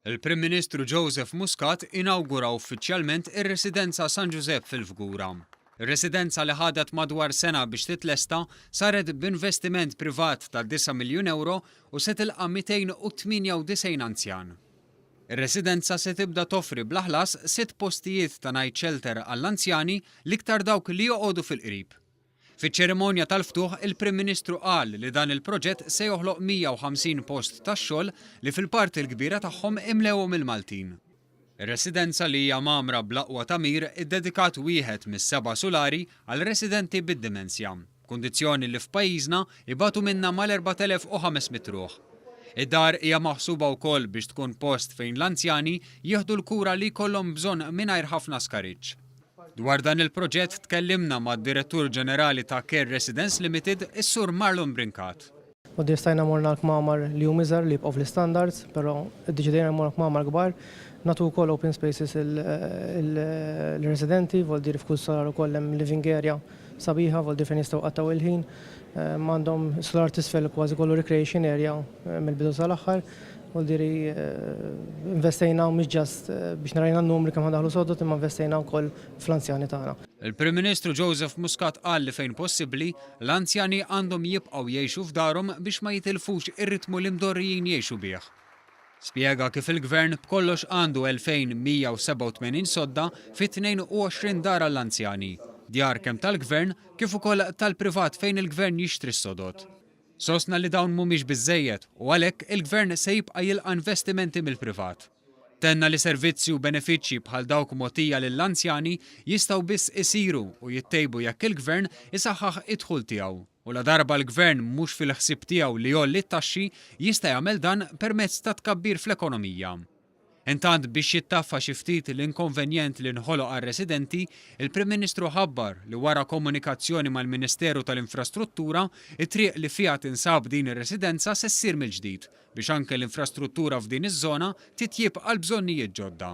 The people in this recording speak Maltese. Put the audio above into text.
Il-Prim Ministru Joseph Muscat inawgura uffiċjalment ir-residenza San Giuseppe fil-Fgura. Ir-residenza li ħadet madwar sena biex titlesta saret b'investiment privat ta' 9 miljun euro u se tilqa' 298 anzjan. Ir-residenza se tibda toffri bl-aħlas 6 postijiet ta' night shelter għall-anzjani l-iktar dawk li joqogħdu fil-qrib. Fiċ-ċerimonja tal-ftuħ il-Prim Ministru qal li dan il-proġett se joħloq 150 post tax-xogħol li fil-parti l-kbira tagħhom imlewhom il-Maltin. Ir-residenza li hija magħmra bl-aqwa tagħmir iddedikat wieħed mis-7 sulari għal residenti bid-dimensja, kundizzjoni li f'pajjiżna ibatu minnha mal-4500 ruħ. Id-dar hija maħsuba wkoll biex tkun post fejn l-anzjani jieħdu l-kura li jkollhom bżonn mingħajr ħafna skariġġ. Dwar dan il-proġett tkellimna mad-Direttur Ġenerali ta' Care Residence Limited, is-Sur Marlon Brinkat. Għoddi stajna morna l-kmamar li miżar li jibqgħu fl-standards, però deċidejna morna kmamar kbar, natu wkoll open spaces il-residenti, voldi f'kull solar ukoll hemm living area sabiħa, voldi fejn jistgħu qattaw il-ħin, m'għandhom solar tisfel kważi kollu recreation area mill-bidu sal-aħħar, voldi investejna mhux ġast biex narajna n-numri kemm ħadaħlu sodot imma investejna wkoll fl-anzjani tagħna. Il-Prim Ministru Joseph Muscat qal li fejn possibbli l-anzjani għandhom jibqgħu jgħixu f'darhom biex ma jitilfux ir-ritmu li mdorrijin jgħixu bih. Spjega kif il-Gvern b'kollox għandu 2187 sodda fi 22 dar għall-anzjani, djar kemm tal-Gvern kif ukoll tal-privat fejn il-Gvern jixtri s-sodot. Sostna li dawn mhumiex biżżejjed u għalhekk il-Gvern se jibqa' jilqa' investimenti mill-privat. Tenna li servizzi u benefiċċji bħal dawk mogħtija lill-anzjani jistgħu biss isiru u jittejbu jekk il-Gvern isaħħaħ id-dħul tiegħu. U la darba l-Gvern mhux fil-ħsieb tiegħu li jolli t-taxxi jista' jagħmel dan permezz ta' tkabbir fl-ekonomija. Intant biex jittaffa xi ftit l-inkonvenjent li nħoloq għar-residenti, il-Prim Ministru ħabbar li wara komunikazzjoni mal-Ministeru tal-Infrastruttura, it-triq li fiha tinsab din ir-residenza se ssir mill-ġdid biex anke l-infrastruttura f'din iż-żona titjib għal bżonnijiet ġodda.